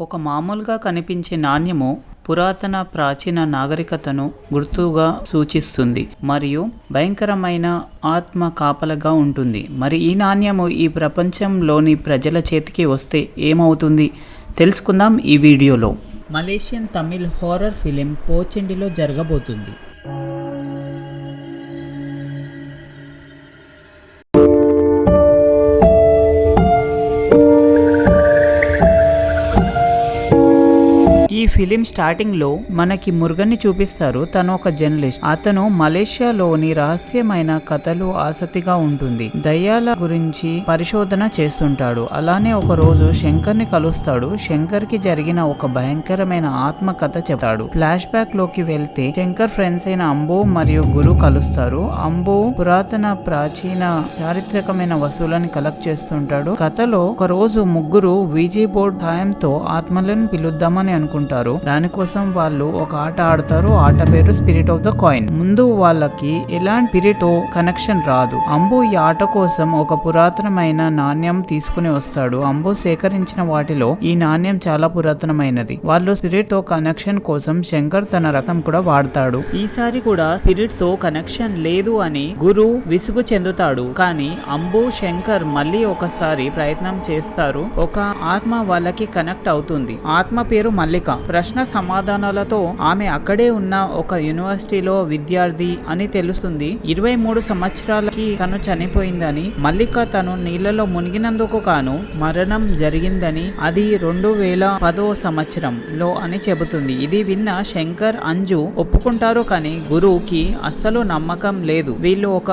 ఒక మామూలుగా కనిపించే నాణ్యము పురాతన ప్రాచీన నాగరికతను గుర్తుగా సూచిస్తుంది మరియు భయంకరమైన ఆత్మ కాపలగా ఉంటుంది. మరి ఈ నాణ్యము ఈ ప్రపంచంలోని ప్రజల చేతికి వస్తే ఏమవుతుంది తెలుసుకుందాం ఈ వీడియోలో. మలేషియన్ తమిళ్ హారర్ ఫిలిం పోచండిలో జరగబోతుంది. ఈ ఫిలిం స్టార్టింగ్ లో మనకి మురుగన్ని చూపిస్తారు. తను ఒక జర్నలిస్ట్. అతను మలేషియాలోని రహస్యమైన కథలు ఆసక్తిగా ఉంటుంది. దయ్యాల గురించి పరిశోధన చేస్తుంటాడు. అలానే ఒక రోజు శంకర్ ని కలుస్తాడు. శంకర్ కి జరిగిన ఒక భయంకరమైన ఆత్మ కథ చెప్తాడు. ఫ్లాష్ బ్యాక్ లోకి వెళ్తే శంకర్ ఫ్రెండ్స్ అయిన అంబు మరియు గురు కలుస్తారు. అంబు పురాతన ప్రాచీన చారిత్రకమైన వస్తువులను కలెక్ట్ చేస్తుంటాడు. కథలో ఒక రోజు ముగ్గురు వీజీ బోర్డ్ సాయంతో ఆత్మలను పిలుద్దామని అనుకుంటారు. దానికోసం వాళ్ళు ఒక ఆట ఆడతారు. ఆట పేరు స్పిరిట్ ఆఫ్ ద కాయిన్. ముందు వాళ్ళకి ఎలాంటి స్పిరిట్ తో కనెక్షన్ రాదు. అంబు ఈ ఆట కోసం ఒక పురాతనమైన నాణ్యం తీసుకుని వస్తాడు. అంబు సేకరించిన వాటిలో ఈ నాణ్యం చాలా పురాతనమైనది. వాళ్ళు స్పిరిట్ తో కనెక్షన్ కోసం శంకర్ తన రక్తం కూడా వాడతాడు. ఈసారి కూడా స్పిరిట్ తో కనెక్షన్ లేదు అని గురు విసుగు చెందుతాడు. కానీ అంబు శంకర్ మళ్ళీ ఒకసారి ప్రయత్నం చేస్తారు. ఒక ఆత్మ వాళ్ళకి కనెక్ట్ అవుతుంది. ఆత్మ పేరు మల్లిక. ప్రశ్న సమాధానాలతో ఆమె అక్కడే ఉన్న ఒక యూనివర్సిటీలో విద్యార్థి అని తెలుస్తుంది. 23 సంవత్సరాలకి తను చనిపోయిందని, మల్లిక తను నీళ్లలో మునిగినందుకు గాను మరణం జరిగిందని, అది 2010 సంవత్సరంలో అని చెబుతుంది. ఇది విన్న శంకర్ అంజు ఒప్పుకుంటారు. కానీ గురువుకి అస్సలు నమ్మకం లేదు వీళ్ళు ఒక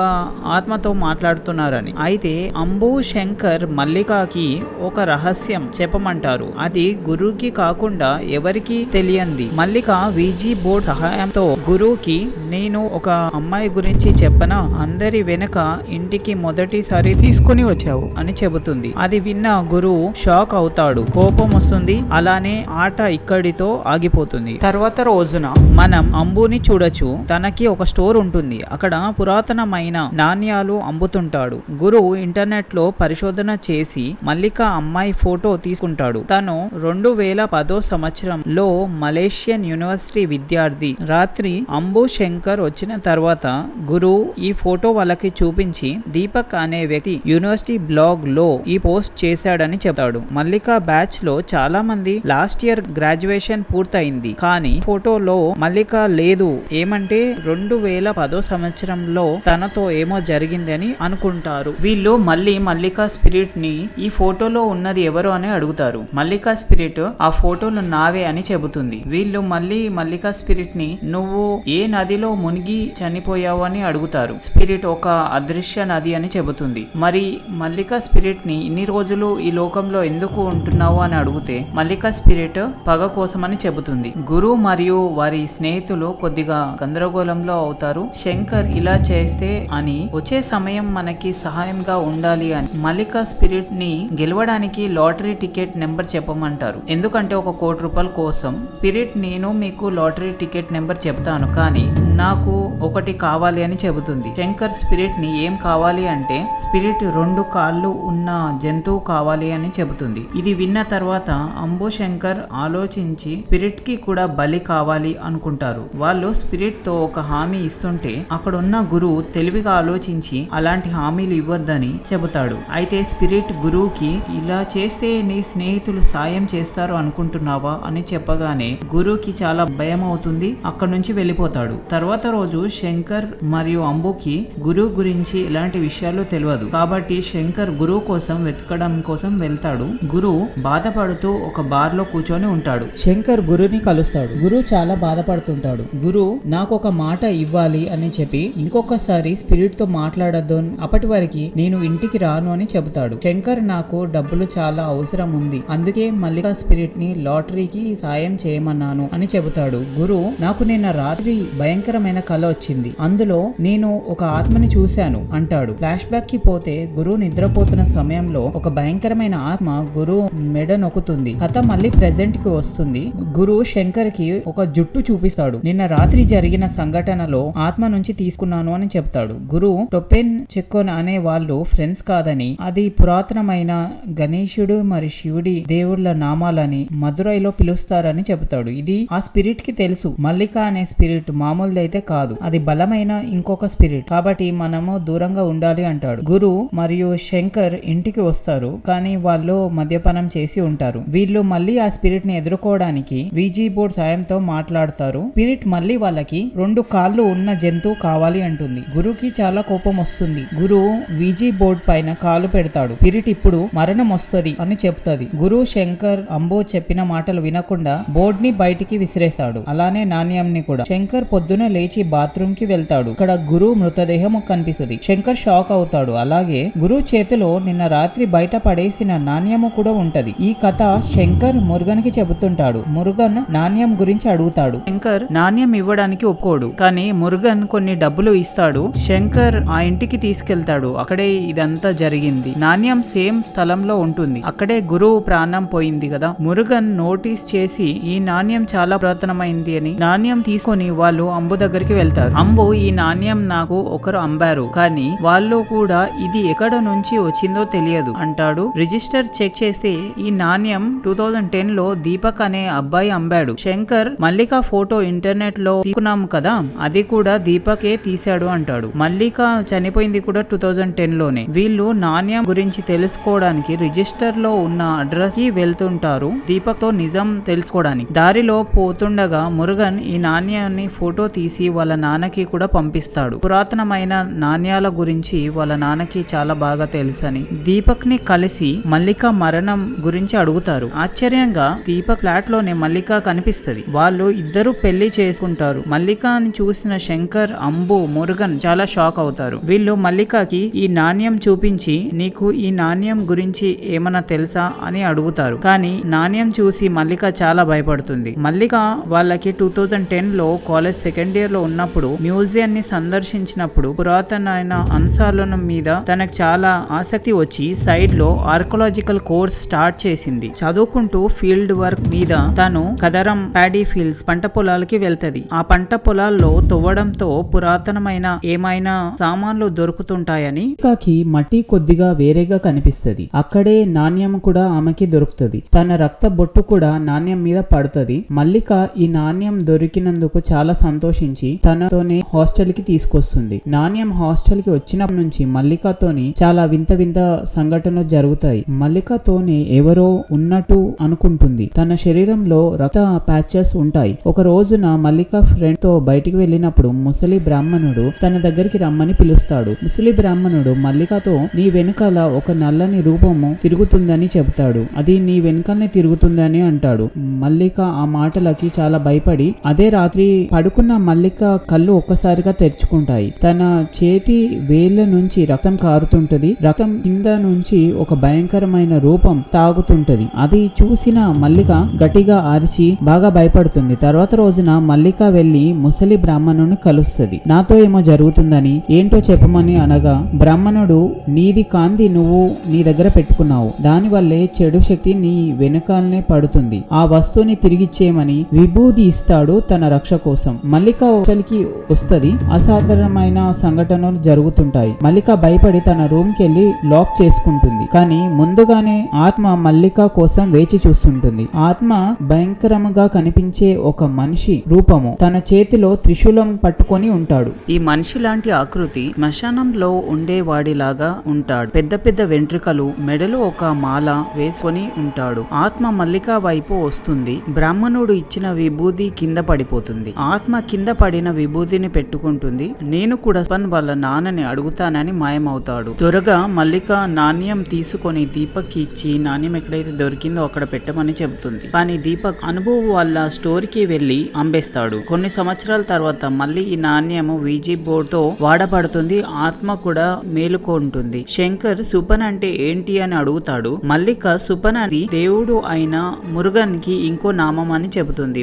ఆత్మతో మాట్లాడుతున్నారని. అయితే అంబు శంకర్ మల్లికకి ఒక రహస్యం చెప్పమంటారు. అది గురువుకి కాకుండా ఎవరికి తెలియంది. మల్లిక వీజీ బోర్డ్ సహాయంతో గురువుకి నేను ఒక అమ్మాయి గురించి చెప్పనా, అందరి వెనక ఇంటికి మొదటిసారి తీసుకుని వచ్చావు అని చెబుతుంది. అది విన్న గురువు షాక్ అవుతాడు. కోపం వస్తుంది. అలానే ఆట ఇక్కడితో ఆగిపోతుంది. తర్వాత రోజున మనం అంబుని చూడొచ్చు. తనకి ఒక స్టోర్ ఉంటుంది. అక్కడ పురాతనమైన నాణ్యాలు అమ్ముతుంటాడు. గురువు ఇంటర్నెట్ లో పరిశోధన చేసి మల్లిక అమ్మాయి ఫోటో తీసుకుంటాడు. తను 2010 సంవత్సరంలో మలేషియన్ యూనివర్సిటీ విద్యార్థి. రాత్రి అంబు శంకర్ వచ్చిన తర్వాత గురు ఈ ఫోటో వాళ్ళకి చూపించి దీపక్ అనే వ్యక్తి యూనివర్సిటీ బ్లాగ్ లో ఈ పోస్ట్ చేశాడని చెప్తాడు. మల్లిక బ్యాచ్ లో చాలా మంది లాస్ట్ ఇయర్ గ్రాడ్యుయేషన్ పూర్తయింది. కానీ ఫోటోలో మల్లిక లేదు. ఏమంటే 2010 సంవత్సరంలో తనతో ఏమో జరిగిందని అనుకుంటారు. వీళ్ళు మళ్ళీ మల్లిక స్పిరిట్ ని ఈ ఫోటోలో ఉన్నది ఎవరు అని అడుగుతారు. మల్లిక స్పిరిట్ ఆ ఫోటోలు నావే అని చెబుతుంది. వీళ్ళు మళ్ళీ మల్లిక స్పిరిట్ ని నువ్వు ఏ నదిలో మునిగి చనిపోయావు అని అడుగుతారు. స్పిరిట్ ఒక అదృశ్య నది అని చెబుతుంది. మరి మల్లిక స్పిరిట్ ని ఇన్ని రోజులు ఈ లోకంలో ఎందుకు ఉంటున్నావు అని అడిగితే మల్లిక స్పిరిట్ పగ కోసం అని చెబుతుంది. గురు మరియు వారి స్నేహితులు కొద్దిగా గందరగోళంలో అవుతారు. శంకర్ ఇలా చేస్తే అని వచ్చే సమయం మనకి సహాయంగా ఉండాలి అని మల్లిక స్పిరిట్ ని గెలవడానికి లాటరీ టికెట్ నెంబర్ చెప్పమంటారు. ఎందుకంటే ఒక ₹1,00,00,000 కోసం స్పిరిట్ నేను మీకు లాటరీ టికెట్ నెంబర్ చెప్తాను కానీ నాకు ఒకటి కావాలి అని చెబుతుంది. శంకర్ స్పిరిట్ ని ఏం కావాలి అంటే స్పిరిట్ 2 కాళ్ళు ఉన్న జంతువు కావాలి అని చెబుతుంది. ఇది విన్న తర్వాత అంబు శంకర్ ఆలోచించి స్పిరిట్ కి కూడా బలి కావాలి అనుకుంటారు. వాళ్ళు స్పిరిట్ తో ఒక హామీ ఇస్తుంటే అక్కడున్న గురువు తెలివిగా ఆలోచించి అలాంటి హామీలు ఇవ్వద్దని చెబుతాడు. అయితే స్పిరిట్ గురువుకి ఇలా చేస్తే నీ స్నేహితులు సాయం చేస్తారు అనుకుంటున్నావా అని చెప్పగానే గురువుకి చాలా భయం అవుతుంది. అక్కడ నుంచి వెళ్ళిపోతాడు. తర్వాత రోజు శంకర్ మరియు అంబుకి గురువు గురించి ఎలాంటి విషయాలు తెలియదు. కాబట్టి శంకర్ గురువు కోసం వెతకడం కోసం వెళ్తాడు. గురువు బాధపడుతూ ఒక బార్ లో కూర్చొని ఉంటాడు. శంకర్ గురుని కలుస్తాడు. గురువు చాలా బాధపడుతుంటాడు. గురువు నాకు ఒక మాట ఇవ్వాలి అని చెప్పి ఇంకొకసారి స్పిరిట్ తో మాట్లాడద్దు, అప్పటి వరకు నేను ఇంటికి రాను అని చెబుతాడు. శంకర్ నాకు డబ్బులు చాలా అవసరం ఉంది, అందుకే మల్లిక స్పిరిట్ ని లాటరీకి సాయం చేయమన్నాను అని చెబుతాడు. గురు, నాకు నిన్న రాత్రి భయంకరమైన కల వచ్చింది, అందులో నేను ఒక ఆత్మని చూశాను అంటాడు. ఫ్లాష్ బ్యాక్ కి పోతే గురు నిద్రపోతున్న సమయంలో ఒక భయంకరమైన ఆత్మ గురు మెడ నొక్కుతుంది. కథ మళ్ళీ ప్రెజెంట్ కి వస్తుంది. గురు శంకర్ కి ఒక జుట్టు చూపిస్తాడు. నిన్న రాత్రి జరిగిన సంఘటనలో ఆత్మ నుంచి తీసుకున్నాను అని చెప్తాడు. గురు టొపెన్ చెక్కోన్ అనే వాళ్ళు ఫ్రెండ్స్ కాదని, అది పురాతనమైన గణేశుడు మరి శివుడి దేవుళ్ళ నామాలని మదురైలో పిలుస్తారని చెబుతాడు. ఇది ఆ స్పిరిట్ కి తెలుసు. మల్లిక అనే స్పిరిట్ మామూలుదైతే కాదు, అది బలమైన ఇంకొక స్పిరిట్, కాబట్టి మనము దూరంగా ఉండాలి అంటాడు. గురు మరియు శంకర్ ఇంటికి వస్తారు, కానీ వాళ్ళు మద్యపానం చేసి ఉంటారు. వీళ్ళు మళ్ళీ ఆ స్పిరిట్ ని ఎదుర్కోవడానికి వీజీ బోర్డ్ సాయంతో మాట్లాడతారు. స్పిరిట్ మళ్ళీ వాళ్ళకి 2 కాళ్ళు ఉన్న జంతువు కావాలి అంటుంది. గురుకి చాలా కోపం వస్తుంది. గురు వీజీ బోర్డ్ పైన కాలు పెడతాడు. స్పిరిట్ ఇప్పుడు మరణం వస్తుంది అని చెప్తుంది. గురు శంకర్ అంబో చెప్పిన మాటలు వినకుండా బోర్డ్ ని బయటికి విసిరేస్తాడు. అలానే నాణ్యంని కూడా. శంకర్ పొద్దున లేచి బాత్రూమ్ కి వెళ్తాడు. ఇక్కడ గురు మృతదేహం కనిపిస్తుంది. శంకర్ షాక్ అవుతాడు. అలాగే గురు చేతిలో నిన్న రాత్రి బయట పడేసిన నాణ్యము కూడా ఉంటది. ఈ కథ శంకర్ మురుగన్ కి చెబుతుంటాడు. మురుగన్ నాణ్యం గురించి అడుగుతాడు. శంకర్ నాణ్యం ఇవ్వడానికి ఒప్పుకోడు, కానీ మురుగన్ కొన్ని డబ్బులు ఇస్తాడు. శంకర్ ఆ ఇంటికి తీసుకెళ్తాడు. అక్కడే ఇదంతా జరిగింది. నాణ్యం సేమ్ స్థలంలో ఉంటుంది. అక్కడే గురువు ప్రాణం పోయింది కదా. మురుగన్ నోటీస్ చేసి ఈ నాణ్యం చాలా పురాతనమైంది అని నాణ్యం తీసుకొని వాళ్ళు అంబు దగ్గరికి వెళ్తారు. అంబు, ఈ నాణ్యం నాకు ఒకరు అంబారు, కానీ వాళ్ళు కూడా ఇది ఎక్కడ నుంచి వచ్చిందో తెలియదు అంటాడు. రిజిస్టర్ చెక్ చేస్తే ఈ నాణ్యం 2010 లో దీపక్ అనే అబ్బాయి అంబాడు. శంకర్ మల్లిక ఫోటో ఇంటర్నెట్ లో తీసుకున్నాము కదా, అది కూడా దీపకే తీశాడు అంటాడు. మల్లిక చనిపోయింది కూడా 2010 లోనే. వీళ్ళు నాణ్యం గురించి తెలుసుకోవడానికి రిజిస్టర్ లో ఉన్న అడ్రస్ కి వెళ్తుంటారు దీపక్ తో నిజం తెలుసుకోవడానికి. దారిలో పోతుండగా మురుగన్ ఈ నాణ్యాన్ని ఫోటో తీసి వాళ్ళ నాన్నకి కూడా పంపిస్తాడు. పురాతనమైన నాణ్యాల గురించి వాళ్ళ నాన్నకి చాలా బాగా తెలుసని దీపక్ ని కలిసి మల్లిక మరణం గురించి అడుగుతారు. ఆశ్చర్యంగా దీపక్ ఫ్లాట్ లోనే మల్లిక కనిపిస్తుంది. వాళ్ళు ఇద్దరు పెళ్లి చేసుకుంటారు. మల్లికని చూసిన శంకర్, అంబు, మురుగన్ చాలా షాక్ అవుతారు. వీళ్ళు మల్లికకి ఈ నాణ్యం చూపించి నీకు ఈ నాణ్యం గురించి ఏమన్నా తెలుసా అని అడుగుతారు. కానీ నాణ్యం చూసి మల్లిక చాలా భయపడుతుంది. మల్లిక వాళ్ళకి 2010 లో కాలేజ్ సెకండ్ ఇయర్ లో ఉన్నప్పుడు మ్యూజియం ని సందర్శించినప్పుడు పురాతనమైన అంశాల మీద తనకు చాలా ఆసక్తి వచ్చి సైడ్ లో ఆర్కియాలజికల్ కోర్స్ స్టార్ట్ చేసింది. చదువుకుంటూ ఫీల్డ్ వర్క్ మీద తను కదరం ప్యాడీ ఫీల్డ్స్ పంట పొలాలకి వెళ్తది. ఆ పంట పొలాల్లో తవ్వడంతో పురాతనమైన ఏమైనా సామాన్లు దొరుకుతుంటాయని మల్లికకి మట్టి కొద్దిగా వేరేగా కనిపిస్తది. అక్కడే నాణ్యం కూడా ఆమెకి దొరుకుతది. తన రక్త బొట్టు కూడా నాణ్యం మీద పడుతుంది. మల్లిక ఈ నాణ్యం దొరికినందుకు చాలా సంతోషించి తనతోనే హాస్టల్ కి తీసుకొస్తుంది. నాణ్యం హాస్టల్ కి వచ్చినప్పటి నుంచి మల్లికతోని చాలా వింత వింత సంఘటనలు జరుగుతాయి. మల్లికతోనే ఎవరో ఉన్నట్టు అనుకుంటుంది. తన శరీరంలో రక్త ప్యాచెస్ ఉంటాయి. ఒక రోజున మల్లిక ఫ్రెండ్ తో బయటికి వెళ్ళినప్పుడు ముసలి బ్రాహ్మణుడు తన దగ్గరికి రమ్మని పిలుస్తాడు. ముసలి బ్రాహ్మణుడు మల్లికతో నీ వెనుకాల ఒక నల్లని రూపము తిరుగుతుందని చెబుతాడు. అది నీ వెనుకల్నే తిరుగుతుందని అంటాడు. మల్లిక ఆ మాటలకి చాలా భయపడి అదే రాత్రి పడుకున్న మల్లిక కళ్ళు ఒక్కసారిగా తెరుచుకుంటాయి. తన చేతి వేళ్ల నుంచి రక్తం కారుతుంటది. రక్తం కింద నుంచి ఒక భయంకరమైన రూపం తాగుతుంటది. అది చూసిన మల్లిక గట్టిగా అరిచి బాగా భయపడుతుంది. తర్వాత రోజున మల్లిక వెళ్లి ముసలి బ్రాహ్మణుని కలుస్తుంది. నాతో ఏమో జరుగుతుందని ఏంటో చెప్పమని అనగా బ్రాహ్మణుడు, నీది కాంతి నువ్వు నీ దగ్గర పెట్టుకున్నావు, దాని వల్లే చెడు శక్తి నీ వెనుకాలనే పడుతుంది. ఆ వస్తువుని తిరిగిచ్చేయమని విభూది ఇస్తాడు తన రక్ష కోసం. మల్లిక హాస్టల్కి వస్తది. అసాధారణమైన సంఘటనలు జరుగుతుంటాయి. మల్లిక భయపడి తన రూమ్ కి వెళ్లి లాక్ చేసుకుంటుంది. కానీ ముందుగానే ఆత్మ మల్లిక కోసం వేచి చూస్తుంటుంది. ఆత్మ భయంకరంగా కనిపించే ఒక మనిషి రూపము తన చేతిలో త్రిశూలం పట్టుకొని ఉంటాడు. ఈ మనిషి లాంటి ఆకృతి శ్మశానంలో ఉండేవాడిలాగా ఉంటాడు. పెద్ద పెద్ద వెంట్రుకలు, మెడలో ఒక మాల వేసుకొని ఉంటాడు. ఆత్మ మల్లిక వైపు వస్తుంది. బ్రాహ్మణుడు ఇచ్చిన విభూది కింద పడిపోతుంది. ఆత్మ కింద పడిన విభూతిని పెట్టుకుంటుంది. నేను కూడా వాళ్ళ నాన్నని అడుగుతానని మాయమవుతాడు. త్వరగా మల్లిక నాణ్యం తీసుకొని దీపక్ ఇచ్చి నాణ్యం ఎక్కడైతే దొరికిందో అక్కడ పెట్టమని చెబుతుంది. కానీ దీపక్ అనుభవ్ వాళ్ళ స్టోర్కి వెళ్లి అమ్మేస్తాడు. కొన్ని సంవత్సరాల తర్వాత మళ్ళీ ఈ నాణ్యము వీజీ బోర్డ్ తో వాడబడుతుంది. ఆత్మ కూడా మేలుకుంటుంది. శంకర్ సుపన్ అంటే ఏంటి అని అడుగుతాడు. మల్లిక సుపన్ అని దేవుడు అయిన మురుగన్ కి శివునికి ఇంకో నామం అని చెబుతుంది.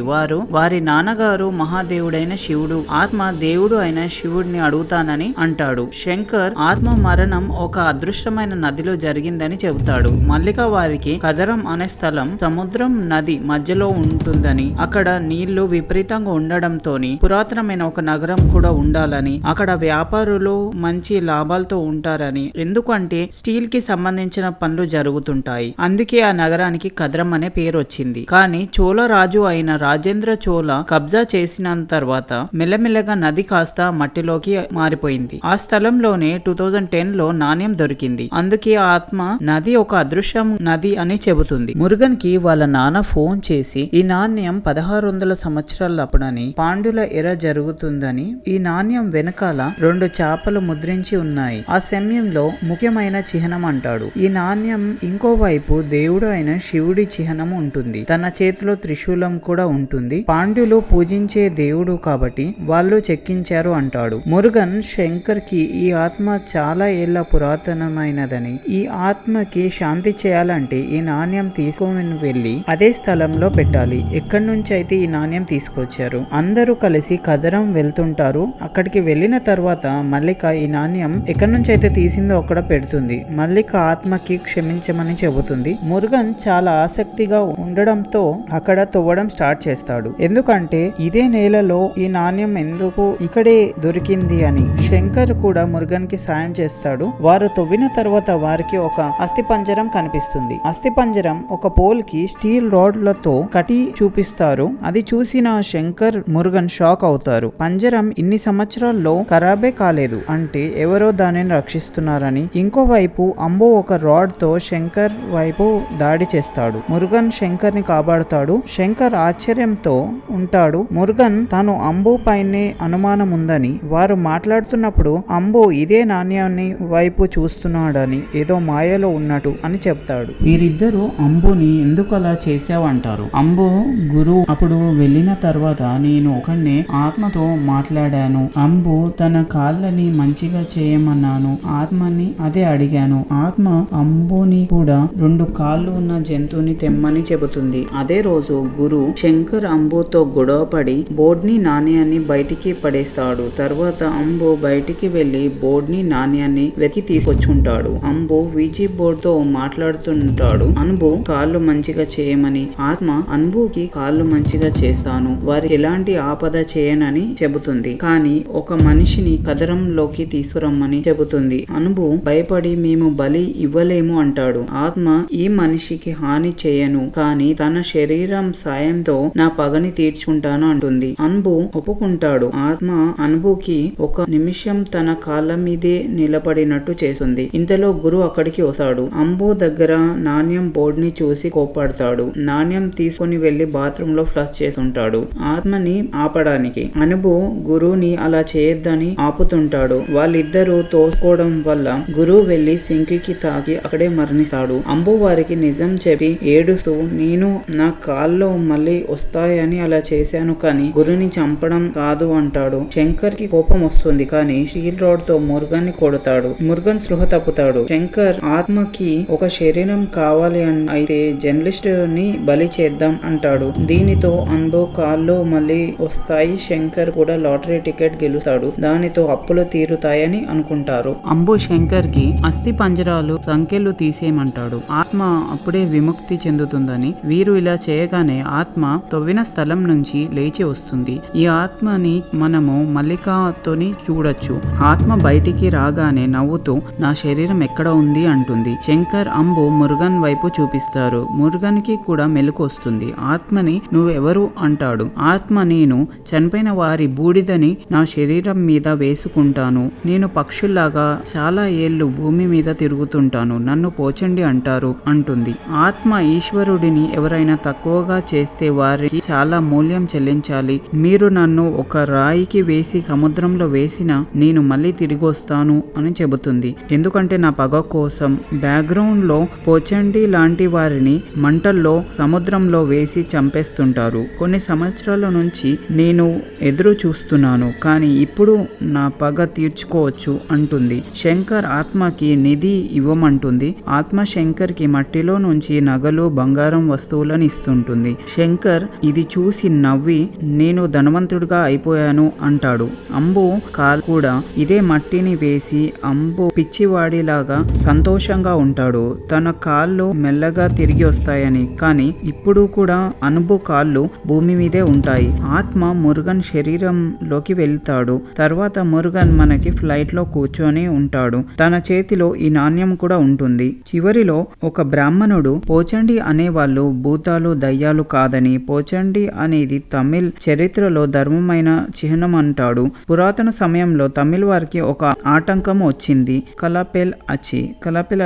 వారి నాన్నగారు మహాదేవుడైన శివుడు, ఆత్మ దేవుడు అయిన శివుడిని అడుగుతానని అంటాడు. శంకర్ ఆత్మ మరణం ఒక అదృష్టమైన నదిలో జరిగిందని చెబుతాడు. మల్లిక వారికి కదరం అనే స్థలం సముద్రం నది మధ్యలో ఉంటుందని, అక్కడ నీళ్లు విపరీతంగా ఉండడంతోని పురాతనమైన ఒక నగరం కూడా ఉండాలని, అక్కడ వ్యాపారులు మంచి లాభాలతో ఉంటారని, ఎందుకంటే స్టీల్ కి సంబంధించిన పనులు జరుగుతుంటాయి, అందుకే ఆ నగరానికి కదరం అనే పేరు వచ్చింది. కానీ చోళ రాజు అయిన రాజేంద్ర చోళ కబ్జా చేసిన తర్వాత మెల్లమెల్లగా నది కాస్త మట్టిలోకి మారిపోయింది. ఆ స్థలంలోనే 2010 లో నాణ్యం దొరికింది. అందుకే ఆత్మ నది ఒక అదృశ్యం నది అని చెబుతుంది. మురుగన్ కి వాళ్ళ నాన్న ఫోన్ చేసి ఈ నాణ్యం 1600 సంవత్సరాలప్పుడని, పాండ్యుల ఎర జరుగుతుందని, ఈ నాణ్యం వెనకాల 2 చేపలు ముద్రించి ఉన్నాయి, ఆ సమయంలో ముఖ్యమైన చిహ్నం అంటాడు. ఈ నాణ్యం ఇంకోవైపు దేవుడు అయిన శివుడి చిహ్నం ఉంటుంది, తన చేతిలో త్రిశూలం కూడా ఉంటుంది, పాండ్యులు పూజించే దేవుడు కాబట్టి వాళ్ళు చెక్కించారు అంటాడు. మురుగన్ శంకర్ కి ఈ ఆత్మ చాలా ఏళ్ల పురాతనమైనదని, ఈ ఆత్మకి శాంతి చేయాలంటే ఈ నాణ్యం తీసుకొని వెళ్లి అదే స్థలంలో పెట్టాలి. ఎక్కడి నుంచి అయితే ఈ నాణ్యం తీసుకొచ్చారు, అందరూ కలిసి కదరం వెళ్తుంటారు. అక్కడికి వెళ్ళిన తర్వాత మల్లిక ఈ నాణ్యం ఎక్కడి నుంచి అయితే తీసిందో అక్కడ పెడుతుంది. మల్లిక ఆత్మకి క్షమించమని చెబుతుంది. మురుగన్ చాలా ఆసక్తిగా ఉండడంతో అక్కడ తవ్వడం స్టార్ట్ చేస్తాడు. ఎందుకంటే ఇదే నేలలో ఈ నాణ్యం ఎందుకు ఇక్కడే దొరికింది అని. శంకర్ కూడా మురుగన్ కి సాయం చేస్తాడు. వారు తవ్విన తర్వాత వారికి ఒక అస్థిపంజరం కనిపిస్తుంది. అస్థిపంజరం ఒక పోల్ కి స్టీల్ రాడ్లతో కట్టి చూపిస్తారు. అది చూసిన శంకర్ మురుగన్ షాక్ అవుతారు. పంజరం ఇన్ని సంవత్సరాల్లో ఖరాబే కాలేదు అంటే ఎవరో దానిని రక్షిస్తున్నారని. ఇంకోవైపు అంబు ఒక రాడ్ తో శంకర్ వైపు దాడి చేస్తాడు. మురుగన్ శంకర్ ని కాపాడుతాడు. శంకర్ ఆశ్చర్యంతో ఉంటాడు. మురుగన్ తాను అంబు పైనే అనుమానం ఉందని, వారు మాట్లాడుతున్నప్పుడు అంబు ఇదే నాణ్యాన్ని వైపు చూస్తున్నాడని, ఏదో మాయలో ఉన్నట్టు అని చెప్తాడు. వీరిద్దరూ అంబుని ఎందుకు అలా చేసావు అంటారు. అంబు గురు అప్పుడు వెళ్ళిన తర్వాత నేను ఒకడినే ఆత్మతో మాట్లాడాను. అంబు తన కాళ్ళని మంచిగా చేయమన్నాను, ఆత్మని అదే అడిగాను. ఆత్మ అంబుని కూడా 2 కాళ్ళు ఉన్న జంతువుని తెమ్మని చెబుతుంది. అదే రోజు గురు శంకర్ అంబుతో గొడవపడి బోర్డ్ని నాణ్యాన్ని బయటికి పడేస్తాడు. తర్వాత అంబు బయటికి వెళ్లి బోర్డ్ని నాణ్యాన్ని వెతికి తీసుకొచ్చుకుంటాడు. అంబు వీజీ బోర్డ్ తో మాట్లాడుతుంటాడు. అన్బు కాళ్ళు మంచిగా చేయమని, ఆత్మ అన్బుకి కాళ్ళు మంచిగా చేస్తాను, వారి ఎలాంటి ఆపద చేయనని చెబుతుంది. కానీ ఒక మనిషిని కదరంలోకి తీసుకురమ్మని చెబుతుంది. అన్బు భయపడి మేము బలి ఇవ్వలేము అంటాడు. ఆత్మ ఈ మనిషికి హాని చేయను, కానీ తన శరీరం సాయంతో నా పగని తీర్చుకుంటాను అంటుంది. అన్బు ఒప్పుకుంటాడు. ఆత్మ అన్బుకి ఒక నిమిషం తన కాళ్ళ మీదే నిలబడినట్టు చేస్తుంది. ఇంతలో గురు అక్కడికి వస్తాడు. అంబు దగ్గర నాణ్యం బోర్డ్ ని చూసి కోపడతాడు. నాణ్యం తీసుకుని వెళ్లి బాత్రూమ్ లో ఫ్లష్ చేస్తుంటాడు ఆత్మని ఆపడానికి. అన్బు గురుని అలా చేయొద్దని ఆపుతుంటాడు. వాళ్ళిద్దరూ తోసుకోవడం వల్ల గురు వెళ్లి సింకికి తాకి అక్కడే మరణిస్తాడు. అంబు వారికి నిజం చెప్పి ఏడుస్తూ నేను నా కాళ్ళు మళ్ళీ వస్తాయని అలా చేశాను, కానీ గురుని చంపడం కాదు అంటాడు. శంకర్ కి కోపం వస్తుంది, కానీ స్టీల్ రాడ్ తో మురుగన్ ని కొడతాడు. మురుగన్ స్పృహ తప్పుతాడు. శంకర్ ఆత్మకి ఒక శరీరం కావాలి అయితే జర్నలిస్ట్ ని బలి చేద్దాం అంటాడు. దీనితో అన్బు కాళ్ళు మళ్ళీ వస్తాయి. శంకర్ కూడా లాటరీ టికెట్ గెలుస్తాడు. దానితో అప్పులు తీరుతాయని అనుకుంటారు. అంబు శంకర్ కి అస్థి పంజరాలు సంఖ్యలు తీసేయమంటాడు. ఆత్మ అప్పుడే విముక్తి చెందుతుందని. వీరు ఇలా చేయగానే ఆత్మ తవ్విన స్థలం నుంచి లేచి వస్తుంది. ఈ ఆత్మని మనము మల్లికతోని చూడొచ్చు. ఆత్మ బయటికి రాగానే నవ్వుతూ నా శరీరం ఎక్కడ ఉంది అంటుంది. శంకర్ అంబు మురుగన్ వైపు చూపిస్తారు. మురుగన్ కి కూడా మెలకు వస్తుంది. ఆత్మని నువ్వెవరు అంటాడు. ఆత్మ నేను చనిపోయిన వారి బూడిదని నా శరీరం మీద వేసుకుంటాను. నేను పక్షుల్లాగా చాలా ఏళ్ళు భూమి మీద తిరుగుతుంటాను. నన్ను పోచండి అంటారు అంటుంది. ఆత్మ ఈశ్వరుడిని ఎవరైనా తక్కువగా చేస్తే వారికి చాలా మూల్యం చెల్లించాలి. మీరు నన్ను ఒక రాయికి వేసి సముద్రంలో వేసినా నేను మళ్ళీ తిరిగి వస్తాను అని చెబుతుంది. ఎందుకంటే నా పగ కోసం. బ్యాక్గ్రౌండ్ లో పోచండి లాంటి వారిని మంటల్లో సముద్రంలో వేసి చంపేస్తుంటారు. కొన్ని సంవత్సరాల నుంచి నేను ఎదురు చూస్తున్నాను, కానీ ఇప్పుడు నా పగ తీర్చుకోవచ్చు అంటుంది. శంకర్ ఆత్మకి నిధి ఇవ్వమంటుంది. ఆత్మ శంకర్ కి మట్టిలో నుంచి నగలు బంగారం వస్తువులు వస్తువులను ఇస్తుంటుంది. శంకర్ ఇది చూసి నవ్వి నేను ధనవంతుడిగా అయిపోయాను అంటాడు. అంబు కాల్ కూడా ఇదే మట్టిని వేసి అంబు పిచ్చివాడిలాగా సంతోషంగా ఉంటాడు. తన కాళ్ళు మెల్లగా తిరిగి వస్తాయని. కానీ ఇప్పుడు కూడా అంబు కాళ్ళు భూమి మీదే ఉంటాయి. ఆత్మ మురుగన్ శరీరంలోకి వెళ్తాడు. తర్వాత మురుగన్ మనకి ఫ్లైట్ లో కూర్చొని ఉంటాడు. తన చేతిలో ఈ నాణ్యం కూడా ఉంటుంది. చివరిలో ఒక బ్రాహ్మణుడు పోచండి అనేవాళ్ళు భూతాలు దయ్యాలు కాదని, పోచండి అనేది తమిళ్ చరిత్రలో ధర్మమైన చిహ్నం అంటాడు. పురాతన సమయంలో తమిళ్ వారికి ఒక ఆటంకం వచ్చింది. కలపెల్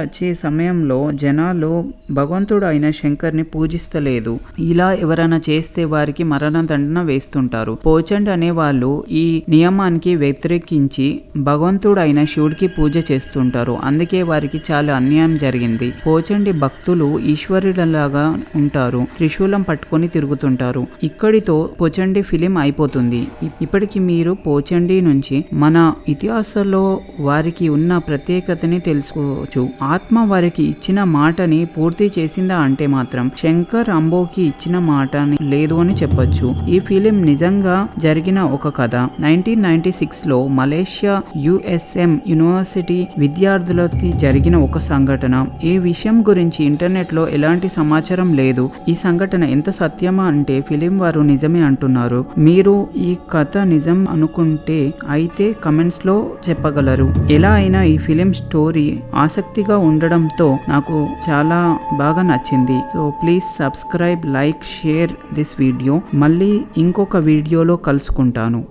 అచ్చి సమయంలో జనాలు భగవంతుడు అయిన శంకర్ని పూజిస్తలేదు. ఇలా ఎవరైనా చేస్తే వారికి మరణ దండన వేస్తుంటారు. పోచండి అనే వాళ్ళు ఈ నియమానికి వ్యతిరేకించి భగవంతుడు అయిన శివుడికి పూజ చేస్తుంటారు. అందుకే వారికి చాలా అన్యాయం జరిగింది. పోచండి భక్తులు ఈశ్వరులలాగా ఉంటారు. త్రిశూలం పట్టుకొని తిరుగుతుంటారు. ఇక్కడితో పోచండి ఫిలిం అయిపోతుంది. ఇప్పటికి మీరు పోచండి నుంచి మన ఇతిహాసంలో వారికి ఉన్న ప్రత్యేకతని తెలుసుకోవచ్చు. ఆత్మ వారికి ఇచ్చిన మాటని పూర్తి చేసిందా అంటే మాత్రం శంకర్ అంబోకి ఇచ్చిన మాటని లేదు అని చెప్పొచ్చు. ఈ ఫిలిం నిజంగా జరిగిన ఒక కథ. 1996లో మలేషియా USM యూనివర్సిటీ విద్యార్థులకి జరిగిన ఒక సంఘటన. ఈ విషయం గురించి ఇంటర్నెట్ లో ఎలాంటి సమాచారం లేదు. ఈ సంఘటన ఎంత సత్యమా అంటే ఫిలిం వారు నిజమే అంటున్నారు. మీరు ఈ కథ నిజం అనుకుంటే అయితే కమెంట్స్ లో చెప్పగలరు. ఎలా అయినా ఈ ఫిలిం స్టోరీ ఆసక్తిగా ఉండడంతో నాకు చాలా బాగా నచ్చింది. So please subscribe, like, share this video. మళ్ళీ ఇంకొక వీడియోలో కలుసుకుంటాను.